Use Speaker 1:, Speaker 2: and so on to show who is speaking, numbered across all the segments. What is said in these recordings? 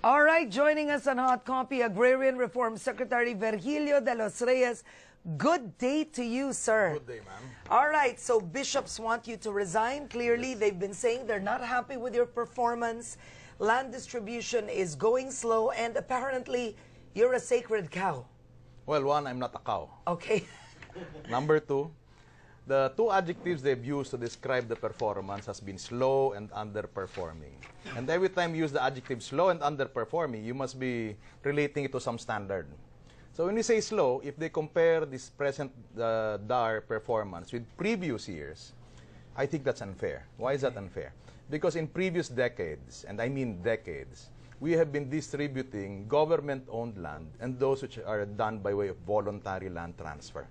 Speaker 1: All right, joining us on Hot Copy, Agrarian Reform Secretary Virgilio de los Reyes. Good day to you, sir.
Speaker 2: Good day, ma'am.
Speaker 1: All right, so bishops want you to resign. Clearly,
Speaker 2: Yes.
Speaker 1: they've been saying they're not happy with your performance. Land distribution is going slow, and apparently, you're a sacred cow.
Speaker 2: Well, one, I'm not a cow.
Speaker 1: Okay.
Speaker 2: Number two, the two adjectives they've used to describe the performance has been slow and underperforming. And every time you use the adjective slow and underperforming, you must be relating it to some standard. So when we say slow, if they compare this present DAR performance with previous years, I think that's unfair. Why is that unfair? Because in previous decades, and I mean decades, we have been distributing government-owned land and those which are done by way of voluntary land transfer.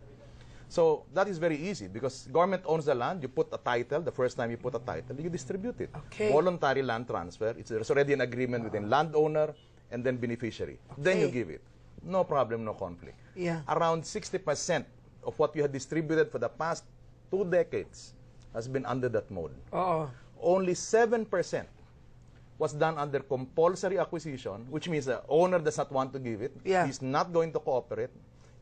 Speaker 2: So that is very easy because government owns the land, you put a title, the first time you put a title, you distribute it.
Speaker 1: Okay.
Speaker 2: Voluntary land transfer, there's already an agreement between landowner and then beneficiary. Then you give it. No problem, no conflict.
Speaker 1: Yeah.
Speaker 2: Around 60% of what you have distributed for the past 2 decades has been under that mode.
Speaker 1: Oh.
Speaker 2: Only 7% was done under compulsory acquisition, which means the owner does not want to give it.
Speaker 1: Yeah.
Speaker 2: He's not going to cooperate.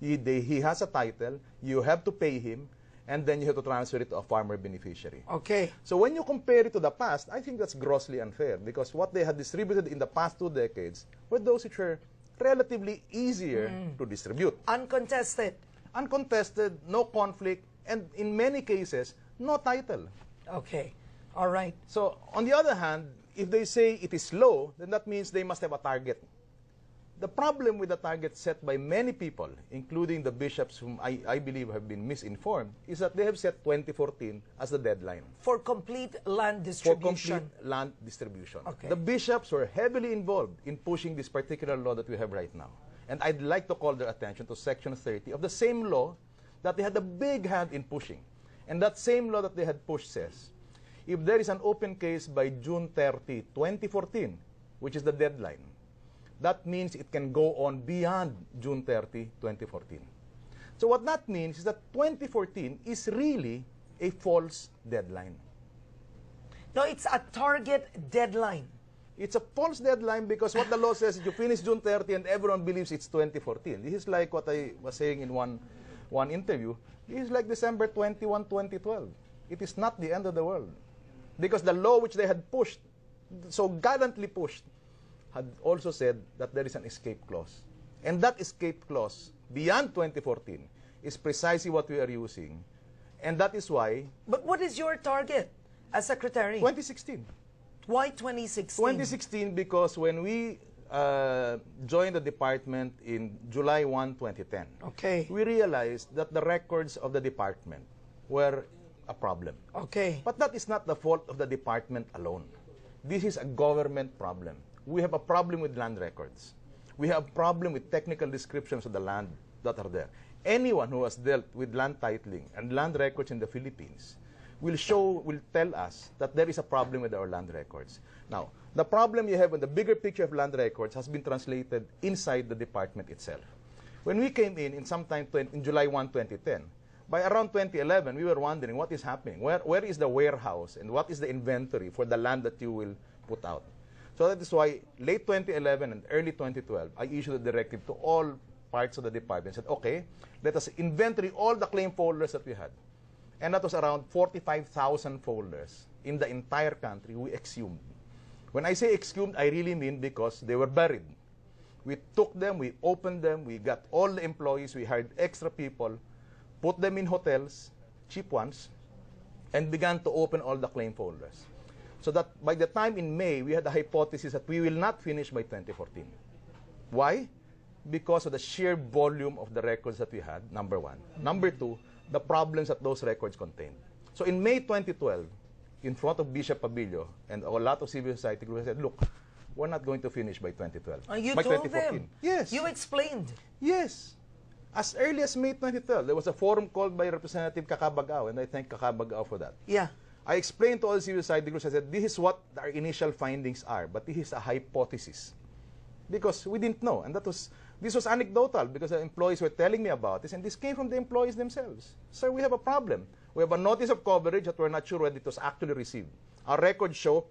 Speaker 2: He has a title, you have to pay him, and then you have to transfer it to a farmer beneficiary.
Speaker 1: Okay.
Speaker 2: So when you compare it to the past, I think that's grossly unfair because what they had distributed in the past 2 decades were those which were relatively easier to distribute.
Speaker 1: Uncontested.
Speaker 2: Uncontested, no conflict, and in many cases, no title.
Speaker 1: Okay. All right.
Speaker 2: So on the other hand, if they say it is low, then that means they must have a target. The problem with the target set by many people, including the bishops whom I believe have been misinformed, is that they have set 2014 as the deadline.
Speaker 1: For complete land
Speaker 2: For
Speaker 1: distribution.
Speaker 2: complete land distribution.
Speaker 1: Okay.
Speaker 2: The bishops were heavily involved in pushing this particular law that we have right now. And I'd like to call their attention to Section 30 of the same law that they had a big hand in pushing. And that same law that they had pushed says, if there is an open case by June 30, 2014, which is the deadline, that means it can go on beyond June 30, 2014. So what that means is that 2014 is really a false deadline.
Speaker 1: No, it's a target deadline.
Speaker 2: It's a false deadline because what the law says is you finish June 30 and everyone believes it's 2014. This is like what I was saying in one interview. This is like December 21, 2012. It is not the end of the world. Because the law which they had pushed, so gallantly pushed, had also said that there is an escape clause. And that escape clause, beyond 2014, is precisely what we are using. And that is why...
Speaker 1: But what is your target as secretary?
Speaker 2: 2016.
Speaker 1: Why 2016?
Speaker 2: 2016 because when we joined the department in July 1, 2010,
Speaker 1: Okay.
Speaker 2: we realized that the records of the department were a problem.
Speaker 1: Okay.
Speaker 2: But that is not the fault of the department alone. This is a government problem. We have a problem with land records. We have a problem with technical descriptions of the land that are there. Anyone who has dealt with land titling and land records in the Philippines will tell us that there is a problem with our land records. Now, the problem you have in the bigger picture of land records has been translated inside the department itself. When we came in sometime in July 1, 2010, by around 2011, we were wondering what is happening. Where is the warehouse and what is the inventory for the land that you will put out? So that is why late 2011 and early 2012, I issued a directive to all parts of the department. Said, okay, let us inventory all the claim folders that we had. And that was around 45,000 folders in the entire country we exhumed. When I say exhumed, I really mean because they were buried. We took them, we opened them, we got all the employees, we hired extra people, put them in hotels, cheap ones, and began to open all the claim folders. So that by the time in May, we had the hypothesis that we will not finish by 2014. Why? Because of the sheer volume of the records that we had, number one. Number two, the problems that those records contained. So in May 2012, in front of Bishop Pabilio and a lot of civil society groups said, look, we're not going to finish by 2012.
Speaker 1: You
Speaker 2: by
Speaker 1: told
Speaker 2: 2014.
Speaker 1: them.
Speaker 2: Yes.
Speaker 1: You explained.
Speaker 2: Yes. As early as May 2012, there was a forum called by Representative Kakabagao, and I thank Kakabagao for that.
Speaker 1: Yeah.
Speaker 2: I explained to all the civil society groups, I said, this is what our initial findings are, but this is a hypothesis. Because we didn't know, and this was anecdotal, because the employees were telling me about this, and this came from the employees themselves. Sir, we have a problem. We have a notice of coverage that we're not sure whether it was actually received. Our records show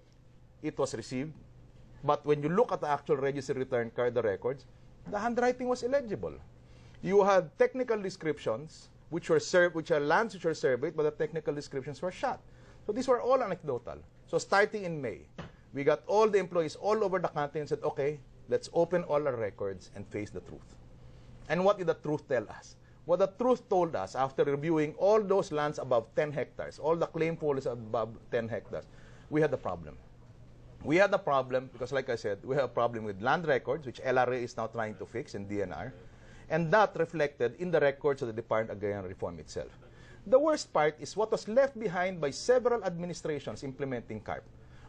Speaker 2: it was received, But when you look at the actual register return card, the records, the handwriting was illegible. You had technical descriptions, which are lands which were surveyed, but the technical descriptions were shot. So these were all anecdotal. So starting in May, we got all the employees all over the country and said, okay, let's open all our records and face the truth. And what did the truth tell us? What the truth told us after reviewing all those lands above 10 hectares, all the claim folders above 10 hectares, we had a problem. We had a problem because, like I said, we have a problem with land records, which LRA is now trying to fix in DNR, and that reflected in the records of the Department of Agrarian Reform itself. The worst part is what was left behind by several administrations implementing CARP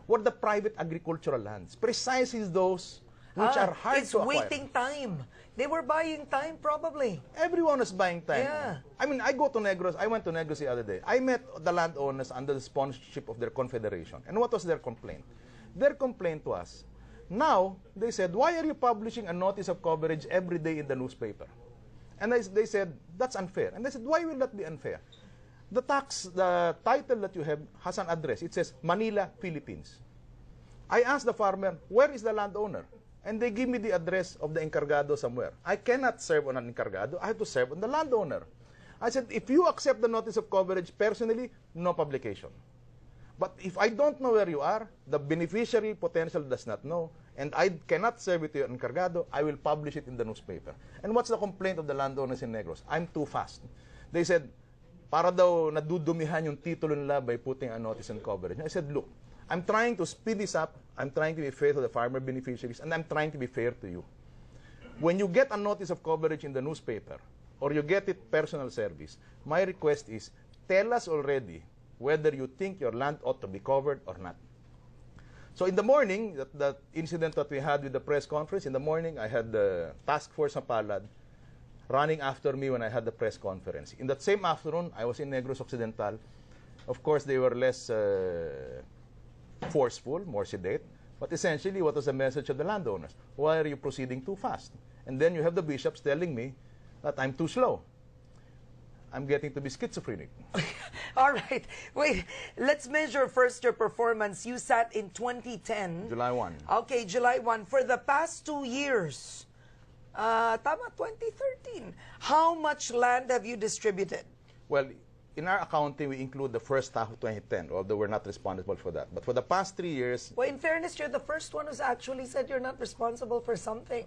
Speaker 2: were the private agricultural lands, precisely those which are hard to acquire.
Speaker 1: It's waiting time. They were buying time, probably.
Speaker 2: Everyone was buying time.
Speaker 1: Yeah.
Speaker 2: I mean, I went to Negros the other day. I met the landowners under the sponsorship of their confederation. And what was their complaint? Their complaint was, now, they said, why are you publishing a notice of coverage every day in the newspaper? And they said, that's unfair. And they said, why will that be unfair? The title that you have has an address. It says Manila, Philippines. I asked the farmer, where is the landowner? And they give me the address of the encargado somewhere. I cannot serve on an encargado. I have to serve on the landowner. I said, if you accept the notice of coverage personally, no publication. But if I don't know where you are, the beneficiary potential does not know, and I cannot serve it to your encargado, I will publish it in the newspaper. And what's the complaint of the landowners in Negros? I'm too fast. They said, para daw nadudumihan yung titulo nila by putting a notice and coverage. And I said, look, I'm trying to speed this up. I'm trying to be fair to the farmer beneficiaries, and I'm trying to be fair to you. When you get a notice of coverage in the newspaper, or you get it personal service, my request is, tell us already whether you think your land ought to be covered or not. So in the morning, that incident that we had with the press conference, in the morning, I had the task force ng Palad running after me when I had the press conference. In that same afternoon, I was in Negros Occidental. Of course, they were less forceful, more sedate. But essentially, what was the message of the landowners? Why are you proceeding too fast? And then you have the bishops telling me that I'm too slow. I'm getting to be schizophrenic.
Speaker 1: All right. Wait, let's measure first your performance. You sat in 2010.
Speaker 2: July 1.
Speaker 1: Okay, July 1. For the past 2 years, tama, 2013, how much land have you distributed?
Speaker 2: Well, in our accounting, we include the first half of 2010, although we're not responsible for that. But for the past 3 years...
Speaker 1: Well, in fairness, you're the first one who's actually said you're not responsible for something.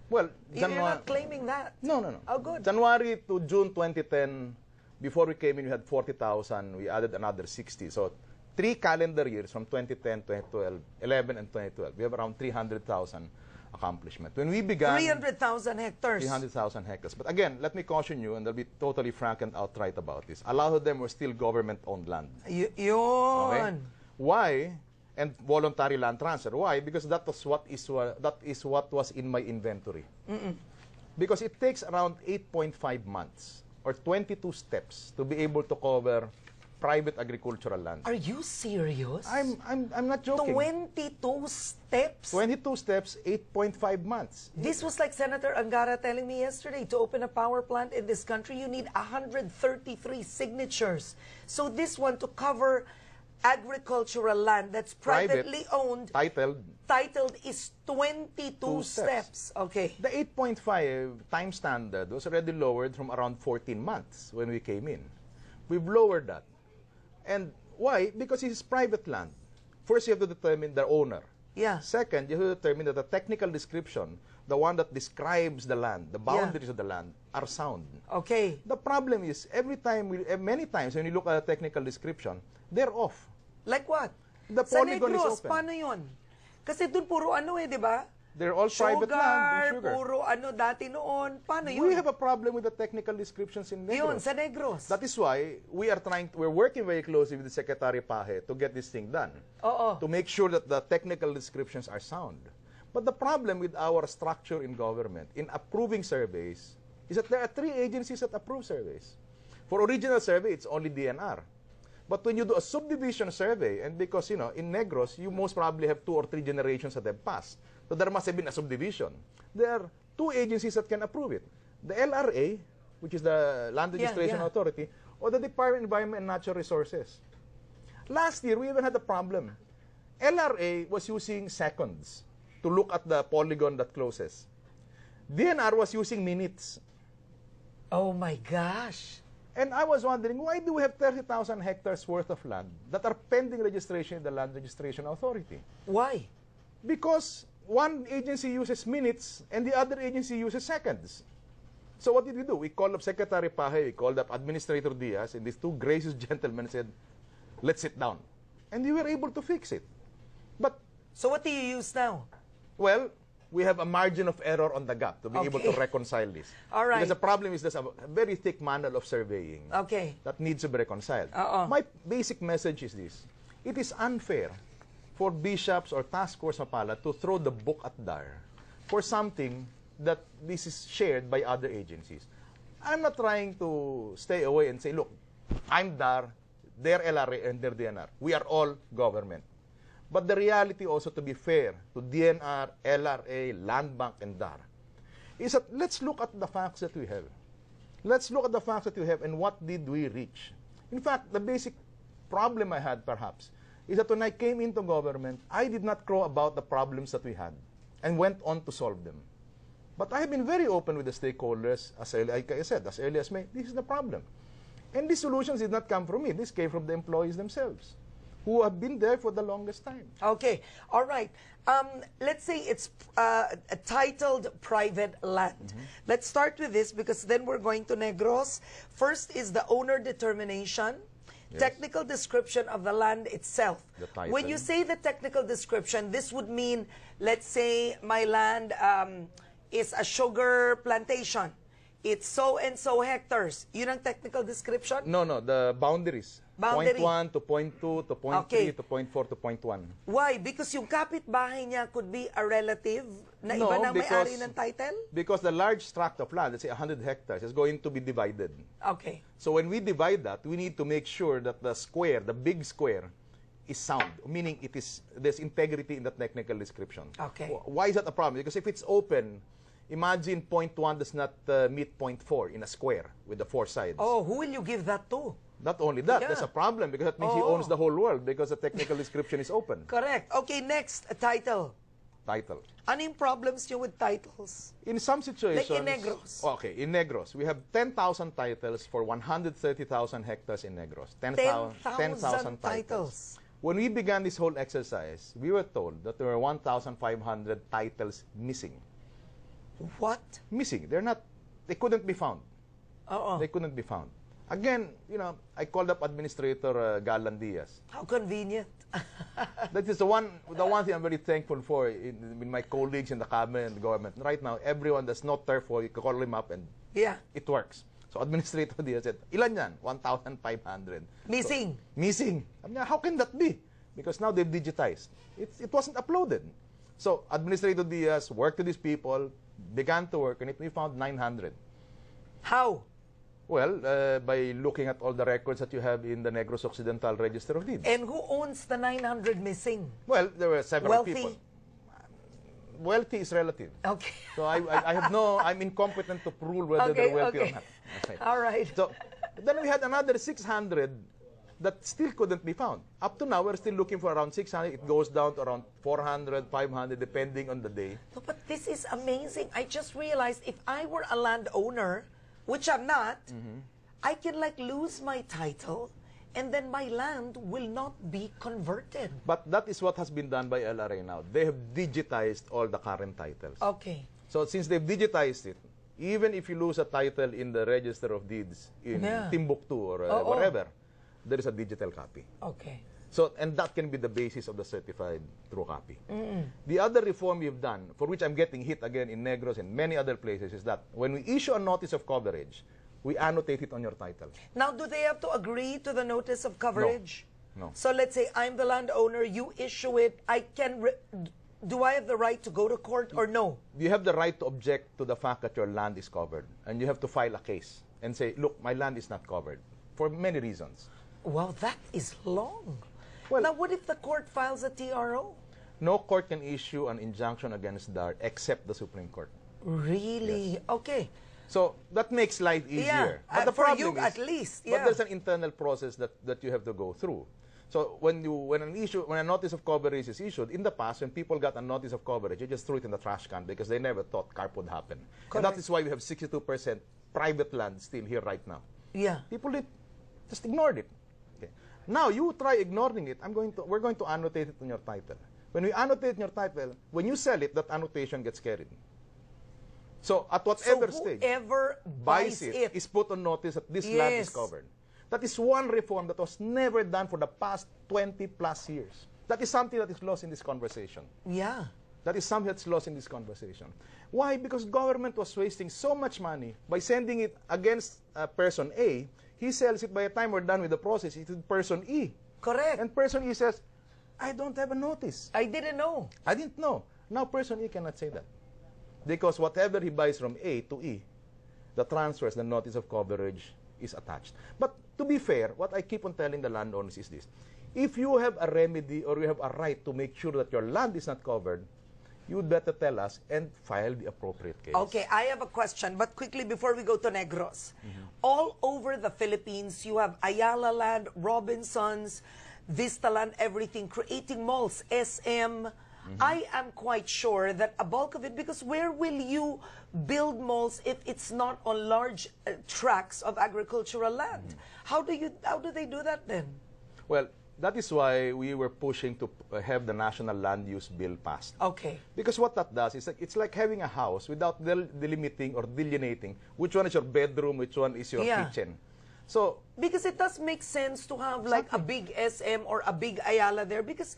Speaker 2: Well,
Speaker 1: you're not claiming that.
Speaker 2: No.
Speaker 1: Oh, good.
Speaker 2: January to June 2010, before we came in, we had 40,000. We added another 60. So 3 calendar years from 2010, 2012, 11, and 2012. We have around 300,000 accomplishment. When we began...
Speaker 1: 300,000 hectares.
Speaker 2: 300,000 hectares. But again, let me caution you, and I'll be totally frank and outright about this. A lot of them were still government-owned land.
Speaker 1: Yun.
Speaker 2: Okay? Why? And voluntary land transfer. Why? Because that is what was in my inventory. Because it takes around 8.5 months or 22 steps to be able to cover private agricultural land.
Speaker 1: Are you serious?
Speaker 2: I'm not joking.
Speaker 1: 22 steps?
Speaker 2: 22 steps, 8.5 months.
Speaker 1: This was like Senator Angara telling me yesterday, to open a power plant in this country, you need 133 signatures. So this one to cover agricultural land that's privately owned, titled is 22 steps. Okay.
Speaker 2: The 8.5 time standard was already lowered from around 14 months when we came in. We've lowered that. And why? Because it is private land. First, you have to determine the owner.
Speaker 1: Yeah.
Speaker 2: Second, you have to determine that the technical description, the one that describes the land, the boundaries of the land, are sound.
Speaker 1: Okay.
Speaker 2: The problem is, many times when you look at a technical description, they're off.
Speaker 1: Like what?
Speaker 2: The polygon is open.
Speaker 1: Paano yun? Kasi dun puro ano di ba?
Speaker 2: They're all private land.
Speaker 1: Sugar, puro ano dati noon. Paano yun?
Speaker 2: We have a problem with the technical descriptions in Negros.
Speaker 1: Yun, sa Negros.
Speaker 2: That is why we're working very closely with the Secretary Paje to get this thing done. To make sure that the technical descriptions are sound. But the problem with our structure in government, in approving surveys, is that there are 3 agencies that approve surveys. For original survey, it's only DNR. But when you do a subdivision survey, and because, in Negros, you most probably have 2 or 3 generations that have passed. So there must have been a subdivision. There are 2 agencies that can approve it. The LRA, which is the Land Registration Authority, or the Department of Environment and Natural Resources. Last year, we even had a problem. LRA was using seconds. to look at the polygon that closes. DNR was using minutes.
Speaker 1: Oh my gosh.
Speaker 2: And I was wondering, why do we have 30,000 hectares worth of land that are pending registration in the Land Registration Authority?
Speaker 1: Why?
Speaker 2: Because one agency uses minutes and the other agency uses seconds. So what did we do? We called up Secretary Paje, we called up Administrator Diaz, and these two gracious gentlemen said, let's sit down. And we were able to fix it. But,
Speaker 1: So what do you use now?
Speaker 2: well, we have a margin of error on the gap to be able to reconcile this.
Speaker 1: All right.
Speaker 2: Because the problem is there's a very thick manual of surveying
Speaker 1: Okay.
Speaker 2: that needs to be reconciled.
Speaker 1: Uh-oh.
Speaker 2: My basic message is this. It is unfair for bishops or task force Mapala to throw the book at DAR for something that this is shared by other agencies. I'm not trying to stay away and say, look, I'm DAR, they're LRA, and they're DNR. We are all government. But the reality also, to be fair to DNR, LRA, Land Bank, and DAR, is that let's look at the facts that we have. Let's look at the facts that we have and what did we reach. In fact, the basic problem I had, perhaps, is that when I came into government, I did not crow about the problems that we had and went on to solve them. But I have been very open with the stakeholders, as early, like I said, as early as May, this is the problem. And these solutions did not come from me. This came from the employees themselves, who have been there for the longest time.
Speaker 1: Okay, all right. Let's say it's titled private land. Let's start with this because then we're going to Negros. First is the owner determination, technical description of the land itself.
Speaker 2: The title.
Speaker 1: When you say the technical description, this would mean, let's say my land is a sugar plantation. It's so and so hectares. Yun ang technical description?
Speaker 2: No, the boundaries.
Speaker 1: Boundary.
Speaker 2: Point 1 to point 2 to point
Speaker 1: Okay.
Speaker 2: 3 to point 4 to point 1.
Speaker 1: Why? Because yung kapitbahay niya could be a relative na
Speaker 2: No,
Speaker 1: iba na
Speaker 2: because-
Speaker 1: may-ari ng title?
Speaker 2: Because the large tract of land, let's say 100 hectares, is going to be divided.
Speaker 1: Okay.
Speaker 2: So when we divide that, we need to make sure that the square, the big square, is sound, meaning there's integrity in the technical description.
Speaker 1: Okay.
Speaker 2: Why is that a problem? Because if it's open, imagine point 1 does not meet point 4 in a square with the 4 sides.
Speaker 1: Oh, who will you give that to?
Speaker 2: Not only that,
Speaker 1: Yeah.
Speaker 2: there's a problem because that means he
Speaker 1: Oh.
Speaker 2: owns the whole world because the technical description is open.
Speaker 1: Correct. Okay, next, a title.
Speaker 2: Title.
Speaker 1: Ano yung problems niyo with titles?
Speaker 2: In some situations...
Speaker 1: Like in Negros.
Speaker 2: Okay, in Negros, we have 10,000 titles for 130,000 hectares in Negros.
Speaker 1: 10,000 titles.
Speaker 2: When we began this whole exercise, we were told that there were 1,500 titles missing.
Speaker 1: What?
Speaker 2: Missing. They couldn't be found.
Speaker 1: Oo.
Speaker 2: They couldn't be found. Again, I called up Administrator Galan Diaz.
Speaker 1: How convenient.
Speaker 2: That is the one thing I'm very thankful for in my colleagues in the cabinet and the government. Right now, everyone that's not turf for, you can call him up and
Speaker 1: Yeah.
Speaker 2: it works. So Administrator Diaz said, ilan yan? 1,500.
Speaker 1: Missing.
Speaker 2: So, missing. Sabi niya, how can that be? Because now they've digitized. It wasn't uploaded. So Administrator Diaz worked with these people, began to work, and we found 900.
Speaker 1: How?
Speaker 2: Well, by looking at all the records that you have in the Negros Occidental Register of Deeds.
Speaker 1: And who owns the 900 missing?
Speaker 2: Well, there were several
Speaker 1: Wealthy?
Speaker 2: people. Wealthy is relative.
Speaker 1: Okay.
Speaker 2: So I have I'm incompetent to rule whether
Speaker 1: Okay,
Speaker 2: they're wealthy
Speaker 1: okay.
Speaker 2: or not. Okay.
Speaker 1: All right.
Speaker 2: So then we had another 600 that still couldn't be found. Up to now, we're still looking for around 600. It goes down to around 400, 500, depending on the day.
Speaker 1: No, but this is amazing. I just realized if I were a landowner, which I'm not, I can lose my title and then my land will not be converted.
Speaker 2: But that is what has been done by LRA now. They have digitized all the current titles.
Speaker 1: Okay.
Speaker 2: So since they've digitized it, even if you lose a title in the Register of Deeds in
Speaker 1: Yeah.
Speaker 2: Timbuktu or wherever, there is a digital copy.
Speaker 1: Okay.
Speaker 2: So, and that can be the basis of the certified true copy. The other reform we've done, for which I'm getting hit again in Negros and many other places, is that when we issue a notice of coverage, we annotate it on your title.
Speaker 1: Now, do they have to agree to the notice of coverage?
Speaker 2: No.
Speaker 1: So let's say I'm the landowner, you issue it, do I have the right to go to court or no?
Speaker 2: You have the right to object to the fact that your land is covered. And you have to file a case and say, look, my land is not covered. For many reasons.
Speaker 1: Well, that is long.
Speaker 2: Well-
Speaker 1: now, what if the court files a TRO?
Speaker 2: No court can issue an injunction against DAR except the Supreme Court.
Speaker 1: Really? Okay.
Speaker 2: So that makes life easier.
Speaker 1: Yeah,
Speaker 2: But the
Speaker 1: for
Speaker 2: problem
Speaker 1: you
Speaker 2: is,
Speaker 1: at least,
Speaker 2: but
Speaker 1: yeah.
Speaker 2: there's an internal process that you have to go through. So when a notice of coverage is issued, in the past, when people got a notice of coverage, they just threw it in the trash can because they never thought CARP would happen. And that is why we have 62% private land still here right now.
Speaker 1: Yeah.
Speaker 2: People just ignored it. Okay. Now you try ignoring it. We're going to annotate it in your title. When we annotate in your title, when you sell it, that annotation gets carried. So at whatever stage,
Speaker 1: whoever buys it
Speaker 2: is put on notice that this land is covered. That is one reform that was never done for the past 20 plus years. That is something that is lost in this conversation.
Speaker 1: Yeah.
Speaker 2: That is something that's lost in this conversation. Why? Because government was wasting so much money by sending it against person A. He sells it by the time we're done with the process. It's person E.
Speaker 1: Correct.
Speaker 2: And person E says, I don't have a notice.
Speaker 1: I didn't know.
Speaker 2: I didn't know. Now person E cannot say that. Because whatever he buys from A to E, the transfers, the notice of coverage is attached. But to be fair, what I keep on telling the landowners is this. If you have a remedy or you have a right to make sure that your land is not covered, you would better tell us and file the appropriate case.
Speaker 1: Okay, I have a question, but quickly before we go to Negros. All over the Philippines, you have Ayala Land, Robinsons, Vista Land, everything, creating malls, SM. I am quite sure that a bulk of it, because where will you build malls if it's not on large tracts of agricultural land? How do they do that then?
Speaker 2: Well, that is why we were pushing to have the National Land Use Bill passed.
Speaker 1: Okay.
Speaker 2: Because what that does is it's like having a house without delimiting or delineating which one is your bedroom, which one is your kitchen. So,
Speaker 1: because it does make sense to have like a big SM or a big Ayala there, because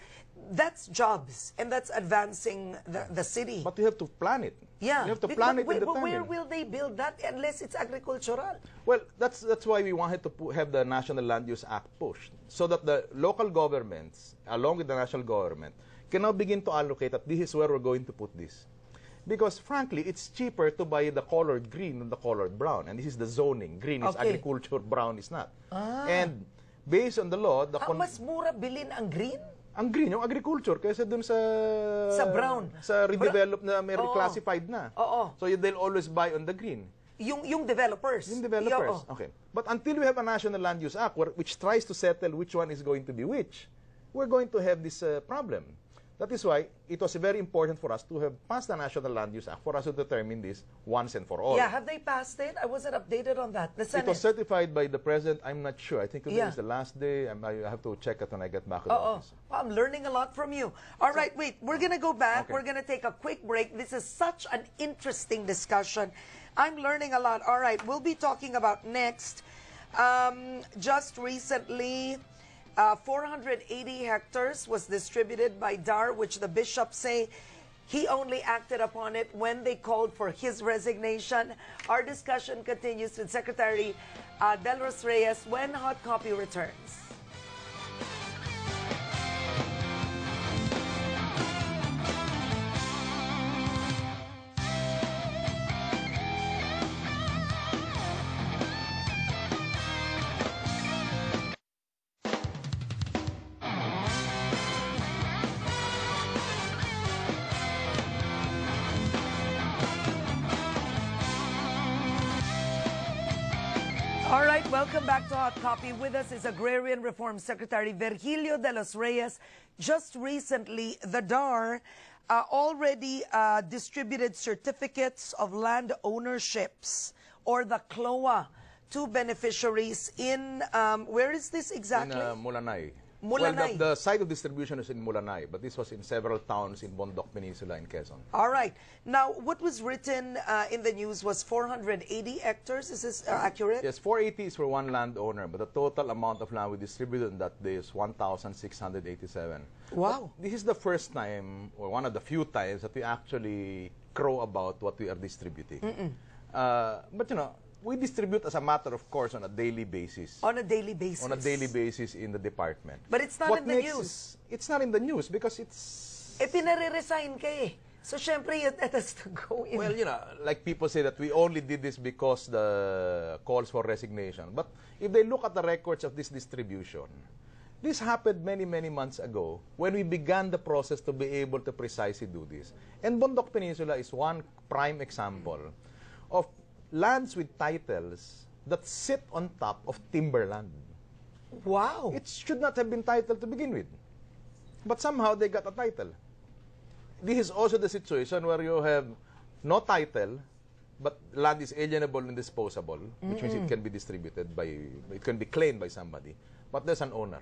Speaker 1: that's jobs and that's advancing the city.
Speaker 2: But you have to plan it.
Speaker 1: Yeah.
Speaker 2: You have to plan it in the
Speaker 1: But where
Speaker 2: timing.
Speaker 1: will they build that unless it's agricultural?
Speaker 2: Well, that's why we wanted to have the National Land Use Act pushed, so that the local governments, along with the national government, can now begin to allocate that this is where we're going to put this. Because frankly, it's cheaper to buy the colored green than the colored brown. And this is the zoning. Green is agriculture, brown is not. And based on the law,
Speaker 1: mas mura bilhin ang green?
Speaker 2: Ang green, yung agriculture, kaysa dun sa
Speaker 1: brown.
Speaker 2: Sa redevelop na may reclassified na.
Speaker 1: Oo.
Speaker 2: So they'll always buy on the green.
Speaker 1: Yung developers.
Speaker 2: Yung developers. Okay. But until we have a National Land Use Act which tries to settle which one is going to be which, we're going to have this problem. That is why it was very important for us to have passed the National Land Use Act for us to determine this once and for all.
Speaker 1: Yeah, have they passed it? I wasn't updated on that. The Senate.
Speaker 2: It was certified by the President. I'm not sure. I think today is the last day. I have to check it when I get back to the office.
Speaker 1: Well, I'm learning a lot from you. All right, wait. We're going to go back.
Speaker 2: Okay.
Speaker 1: We're going to take a quick break. This is such an interesting discussion. I'm learning a lot. All right, we'll be talking about next. Just recently, 480 hectares was distributed by DAR, which the bishops say he only acted upon it when they called for his resignation. Our discussion continues with Secretary De Los Reyes when Hot Copy returns. All right, welcome back to Hot Copy. With us is Agrarian Reform Secretary Virgilio De Los Reyes. Just recently, the DAR already distributed certificates of land ownerships, or the CLOA, to beneficiaries in, where is this exactly?
Speaker 2: In Mulanay.
Speaker 1: Mulanay.
Speaker 2: Well, the site of distribution is in Mulanay, but this was in several towns in Bondoc Peninsula in Quezon.
Speaker 1: All right. Now, what was written in the news was 480 hectares. Is this accurate?
Speaker 2: Yes, 480 is for one landowner, but the total amount of land we distributed on that day is 1,687.
Speaker 1: Wow.
Speaker 2: But this is the first time, or one of the few times, that we actually crow about what we are distributing. But, you know, we distribute as a matter of course on a daily basis.
Speaker 1: On a daily basis.
Speaker 2: On a daily basis in the department.
Speaker 1: But it's not in the news.
Speaker 2: It's not in the news because it's...
Speaker 1: pinare-resign ka eh. So, syempre, it has to go in.
Speaker 2: Well, you know, like people say that we only did this because the calls for resignation. But if they look at the records of this distribution, this happened many, many months ago when we began the process to be able to precisely do this. And Bondoc Peninsula is one prime example of lands with titles that sit on top of timberland.
Speaker 1: Wow.
Speaker 2: It should not have been titled to begin with. But somehow they got a title. This is also the situation where you have no title, but land is alienable and disposable, which means it can be distributed it can be claimed by somebody, but there's an owner.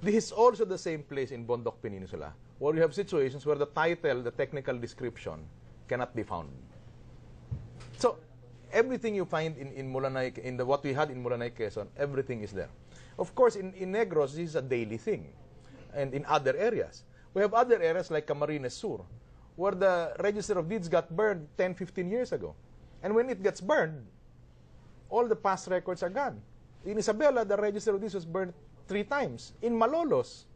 Speaker 2: This is also the same place in Bondok Peninsula, where you have situations where the title, the technical description, cannot be found. So, everything you find in Mulanay, what we had in Mulanay, Quezon, everything is there. Of course, in Negros, this is a daily thing. And in other areas. We have other areas like Camarines Sur, where the Register of Deeds got burned 10, 15 years ago. And when it gets burned, all the past records are gone. In Isabela, the Register of Deeds was burned 3 times. In Malolos,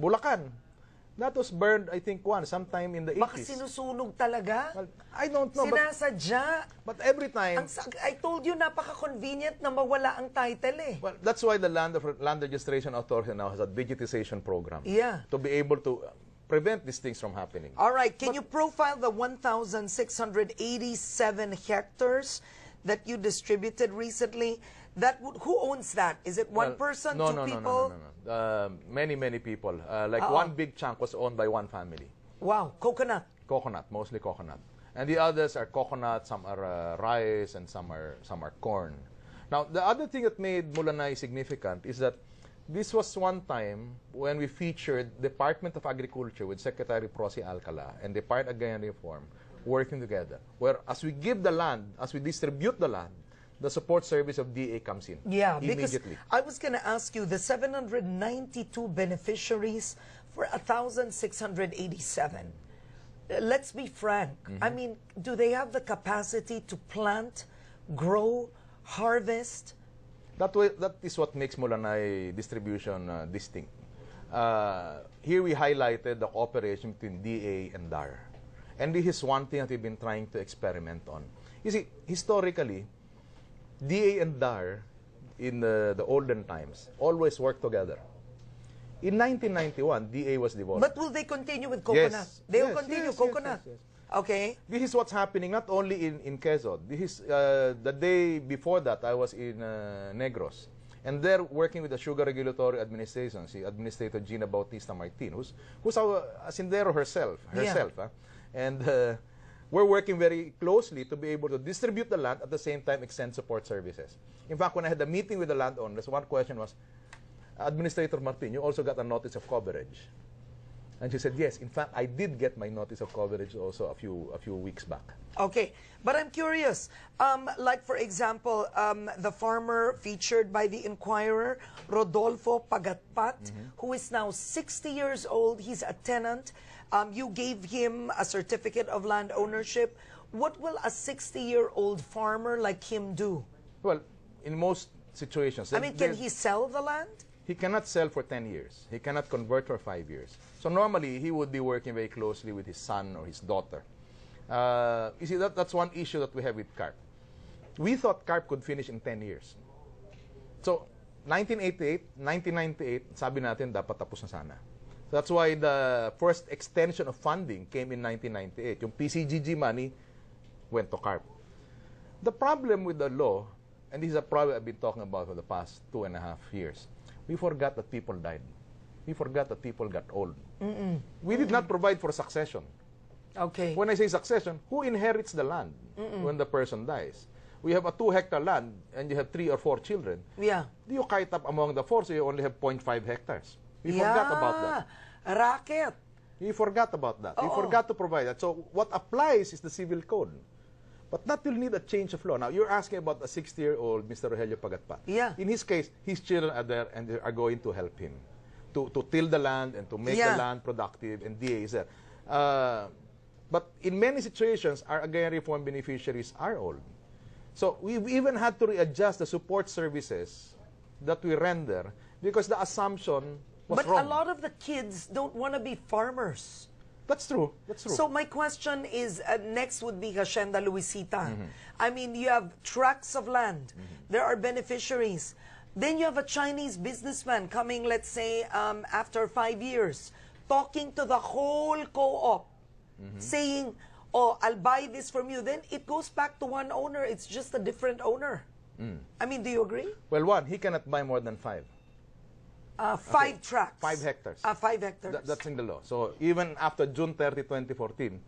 Speaker 2: Bulacan, that was burned, I think, once, sometime in the 80s.
Speaker 1: Baka sinusunog talaga?
Speaker 2: Well, I don't know.
Speaker 1: Sinasadya.
Speaker 2: But every time...
Speaker 1: I told you, napaka-convenient na mawala ang title eh.
Speaker 2: Well, that's why the Land Registration Authority now has a digitization program.
Speaker 1: Yeah.
Speaker 2: To be able to prevent these things from happening.
Speaker 1: All right. Can you profile the 1,687 hectares that you distributed recently? Who owns that? Is it one person, two people?
Speaker 2: No. Many people. One big chunk was owned by one family.
Speaker 1: Wow. Coconut.
Speaker 2: Coconut, mostly coconut. And the others are coconut, some are rice, and some are corn. Now, the other thing that made Mulanay significant is that this was one time when we featured Department of Agriculture with Secretary Prosi Alcala and Department of Agrarian Reform working together, where as we give the land, as we distribute the land, the support service of DA comes in immediately.
Speaker 1: Because I was going to ask you, the 792 beneficiaries for 1,687. Let's be frank. I mean, do they have the capacity to plant, grow, harvest?
Speaker 2: That is what makes Mulanay distribution distinct. Here we highlighted the cooperation between DA and DAR. And this is one thing that we've been trying to experiment on. You see, historically, DA and DAR in the olden times always worked together. In 1991, DA was devolved.
Speaker 1: But will they continue with coconut?
Speaker 2: Yes.
Speaker 1: They will continue coconut.
Speaker 2: Yes.
Speaker 1: Okay.
Speaker 2: This is what's happening not only in Quezon. This is the day before that I was in Negros. And they're working with the Sugar Regulatory Administration, si Administrator Gina Bautista Martin, who's our Sindero herself. And we're working very closely to be able to distribute the land at the same time extend support services. In fact, when I had a meeting with the landowners, one question was, Administrator Martin, you also got a notice of coverage. And she said, yes, in fact, I did get my notice of coverage also a few weeks back.
Speaker 1: Okay, but I'm curious, like for example, the farmer featured by the Inquirer, Rodolfo Pagatpat, who is now 60 years old, he's a tenant. You gave him a certificate of land ownership. What will a 60-year-old farmer like him do?
Speaker 2: Well, in most situations...
Speaker 1: I mean, can he sell the land?
Speaker 2: He cannot sell for 10 years. He cannot convert for 5 years. So normally, he would be working very closely with his son or his daughter. You see, that's one issue that we have with CARP. We thought CARP could finish in 10 years. So, 1998, sabi natin, dapat tapos na sana. So that's why the first extension of funding came in 1998. Yung PCGG money went to CARP. The problem with the law, and this is a problem I've been talking about for the past 2.5 years, we forgot that people died. We forgot that people got old. We did not provide for succession.
Speaker 1: Okay.
Speaker 2: When I say succession, who inherits the land when the person dies? We have a 2-hectare land and you have 3 or 4 children.
Speaker 1: Yeah.
Speaker 2: Do you kite up among the 4 so you only have 0.5 hectares? We forgot about that.
Speaker 1: Racket.
Speaker 2: We forgot about that. We forgot to provide that. So what applies is the civil code. But that will need a change of law. Now, you're asking about a 60-year-old Mr. Rogelio Pagatpat.
Speaker 1: Yeah.
Speaker 2: In his case, his children are there and they are going to help him to till the land and to make the land productive, and DA is there. But in many situations, our agrarian reform beneficiaries are old. So we've even had to readjust the support services that we render because the assumption was wrong.
Speaker 1: But a lot of the kids don't want to be farmers.
Speaker 2: That's true. That's true.
Speaker 1: So my question is, next would be Hacienda Luisita. I mean, you have tracts of land. There are beneficiaries. Then you have a Chinese businessman coming, let's say, after 5 years, talking to the whole co-op, saying, oh, I'll buy this from you. Then it goes back to one owner. It's just a different owner. I mean, do you agree?
Speaker 2: Well, one, he cannot buy more than 5.
Speaker 1: 5 tracts.
Speaker 2: 5 hectares.
Speaker 1: 5 hectares.
Speaker 2: That's in the law. So even after June 30, 2014,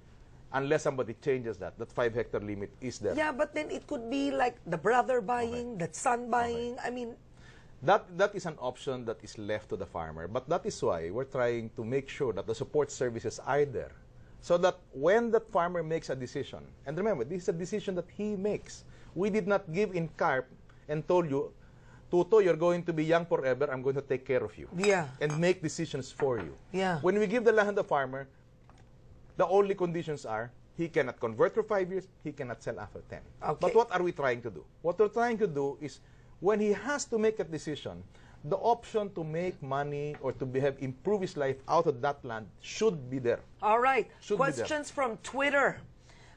Speaker 2: unless somebody changes that 5-hectare limit is there.
Speaker 1: Yeah, but then it could be like the brother buying, the son buying. I mean,
Speaker 2: that is an option that is left to the farmer. But that is why we're trying to make sure that the support services are there. So that when that farmer makes a decision, and remember, this is a decision that he makes. We did not give in carp and told you, Tuto, you're going to be young forever, I'm going to take care of you.
Speaker 1: Yeah.
Speaker 2: And make decisions for you.
Speaker 1: Yeah.
Speaker 2: When we give the land to the farmer, the only conditions are, he cannot convert for 5 years, he cannot sell after 10.
Speaker 1: Okay.
Speaker 2: But what are we trying to do? What we're trying to do is, when he has to make a decision, the option to make money or to improve his life out of that land should be there.
Speaker 1: All right.
Speaker 2: Should
Speaker 1: Questions from Twitter.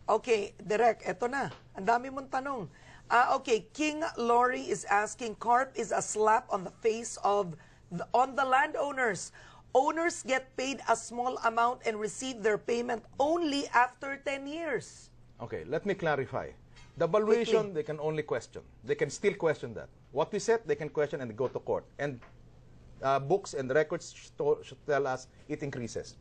Speaker 1: Okay, Direk, eto na. Ang dami mong tanong. Okay, King Lori is asking, carp is a slap on the face on the landowners. Owners get paid a small amount and receive their payment only after 10 years.
Speaker 2: Okay, let me clarify. The valuation, they can only question. They can still question that. What we said, they can question and go to court. And books and records should tell us it increases.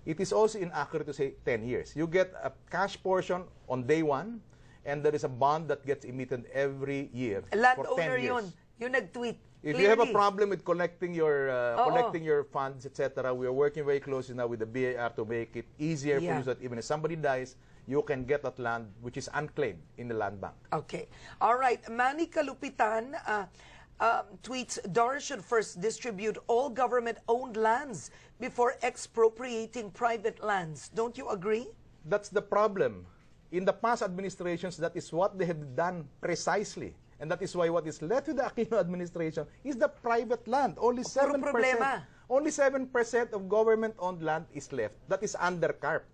Speaker 2: It is also inaccurate to say 10 years. You get a cash portion on day 1, and there is a bond that gets emitted every year for 10
Speaker 1: Landowner
Speaker 2: years.
Speaker 1: yun. Yung nag-tweet.
Speaker 2: If you have a problem with collecting your funds, etc., we are working very closely now with the BIR to make it easier for you, so that even if somebody dies, you can get that land which is unclaimed in the land bank.
Speaker 1: Okay. All right. Manny Kalupitan tweets, DAR should first distribute all government-owned lands before expropriating private lands. Don't you agree?
Speaker 2: That's the problem. In the past administrations, that is what they have done precisely. And that is why what is left with the Aquino administration is the private land. Only 7%. Only 7% of government-owned land is left. That is under CARP.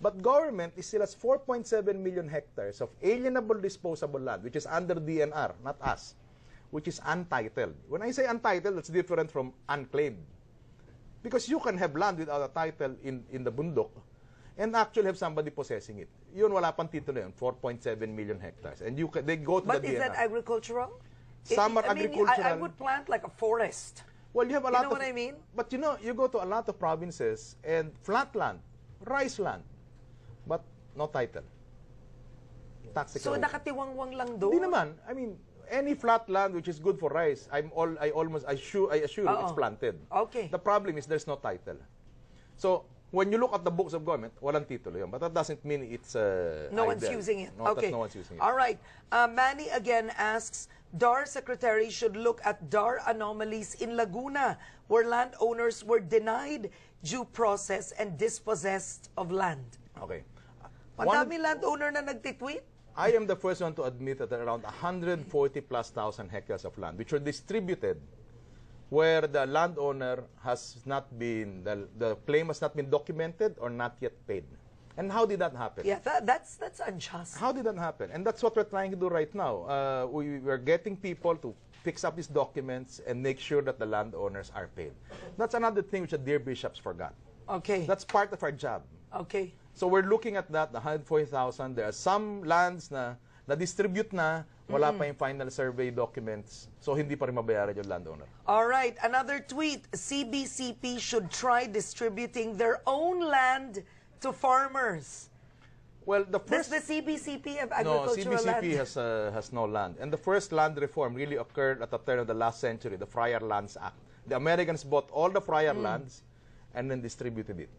Speaker 2: But government is still has 4.7 million hectares of alienable disposable land, which is under DNR, not us, which is untitled. When I say untitled, that's different from unclaimed. Because you can have land without a title in the bundok and actually have somebody possessing it. Yun, wala pang titulo yun, 4.7 million hectares. And they go to the DNR.
Speaker 1: But is that agricultural?
Speaker 2: Some are agricultural.
Speaker 1: I would plant like a forest.
Speaker 2: Well, you have a lot
Speaker 1: of... You know what I mean?
Speaker 2: But you go to a lot of provinces and flat land, rice land, but no title. Tax
Speaker 1: so nakatiwangwang lang doon?
Speaker 2: Hindi naman. I mean, any flat land which is good for rice, I assure it's planted.
Speaker 1: Okay.
Speaker 2: The problem is there's no title. So when you look at the books of government, walang titulo yun. But that doesn't mean it's
Speaker 1: no one's using it.
Speaker 2: No,
Speaker 1: okay.
Speaker 2: No one's using it.
Speaker 1: All right. Manny again asks, DAR Secretary should look at DAR anomalies in Laguna, where landowners were denied due process and dispossessed of land.
Speaker 2: Okay.
Speaker 1: Madami landowner na nagtitweet?
Speaker 2: I am the first one to admit that there are around 140,000+ hectares of land which were distributed where the landowner has not been, the claim has not been documented or not yet paid. And how did that happen?
Speaker 1: Yeah, that's unjust.
Speaker 2: How did that happen? And that's what we're trying to do right now. We're getting people to fix up these documents and make sure that the landowners are paid. That's another thing which the dear bishops forgot.
Speaker 1: Okay.
Speaker 2: That's part of our job.
Speaker 1: Okay.
Speaker 2: So we're looking at that, the 140,000. There are some lands na distribute na, wala pa yung final survey documents, so hindi pa rin mabayaran yung landowner.
Speaker 1: All right, another tweet, CBCP should try distributing their own land to farmers.
Speaker 2: Well, the first...
Speaker 1: Does the CBCP have agricultural land?
Speaker 2: No, CBCP has no land. And the first land reform really occurred at the turn of the last century, the Friar Lands Act. The Americans bought all the friar lands and then distributed it.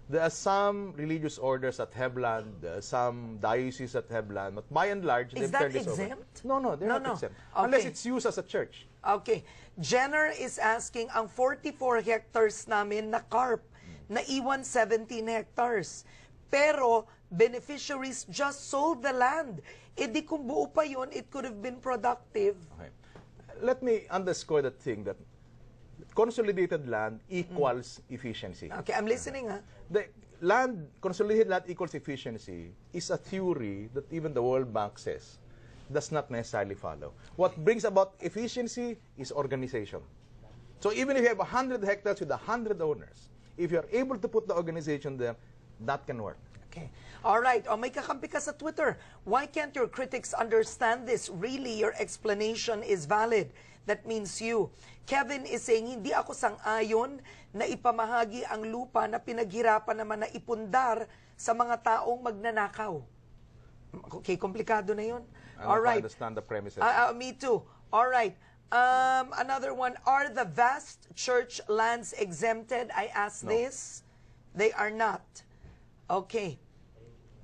Speaker 2: There are some religious orders that have land, there are some dioceses that have land, but by and large, they've turned this over.
Speaker 1: Is that exempt?
Speaker 2: No, they're not exempt.
Speaker 1: Okay.
Speaker 2: Unless it's used as a church.
Speaker 1: Okay. Jenner is asking, ang 44 hectares namin na carp, naiwan 17 hectares. Pero, beneficiaries just sold the land. E di kung buo pa yun, it could have been productive.
Speaker 2: Okay. Let me underscore that thing that consolidated land equals efficiency.
Speaker 1: Okay, I'm listening, ha?
Speaker 2: The consolidated land equals efficiency is a theory that even the World Bank says does not necessarily follow. What brings about efficiency is organization. So even if you have 100 hectares with 100 owners, if you're able to put the organization there, that can work.
Speaker 1: Okay. All right. O, may kakampi ka sa Twitter. Why can't your critics understand this? Really, your explanation is valid. That means you. Kevin is saying, hindi ako sang-ayon na ipamahagi ang lupa na pinaghirapan naman na ipundar sa mga taong magnanakaw. Okay, komplikado na yun. All right.
Speaker 2: I understand the premises.
Speaker 1: Me too. All right. Another one. Are the vast church lands exempted? I asked this. They are not. Okay.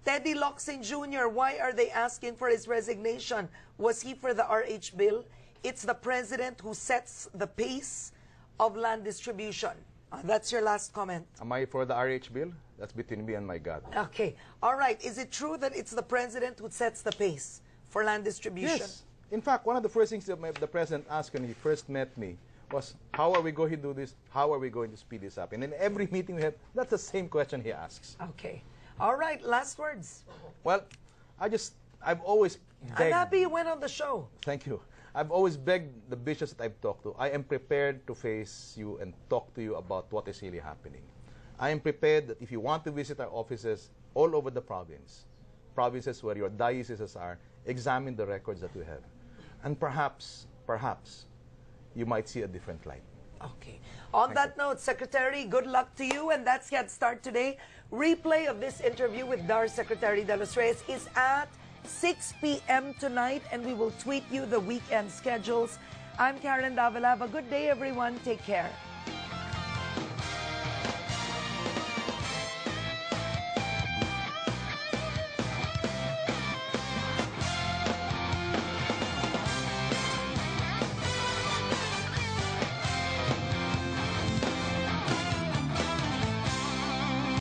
Speaker 1: Teddy Locsin Jr., why are they asking for his resignation? Was he for the RH bill? It's the president who sets the pace of land distribution. That's your last comment.
Speaker 2: Am I for the RH bill? That's between me and my God.
Speaker 1: Okay. All right. Is it true that it's the president who sets the pace for land distribution?
Speaker 2: Yes. In fact, one of the first things that the president asked when he first met me was, how are we going to do this? How are we going to speed this up? And in every meeting we have, that's the same question he asks.
Speaker 1: Okay. All right. Last words.
Speaker 2: Well, I've always begged.
Speaker 1: I'm happy you went on the show.
Speaker 2: Thank you. I've always begged the bishops that I've talked to, I am prepared to face you and talk to you about what is really happening. I am prepared that if you want to visit our offices all over the provinces where your dioceses are, examine the records that we have. And perhaps, you might see a different light.
Speaker 1: Okay. On that note, Secretary, good luck to you. And that's Head Start today. Replay of this interview with DAR Secretary De Los Reyes is at 6 p.m. tonight, and we will tweet you the weekend schedules. I'm Karen Davila. Have a good day, everyone. Take care.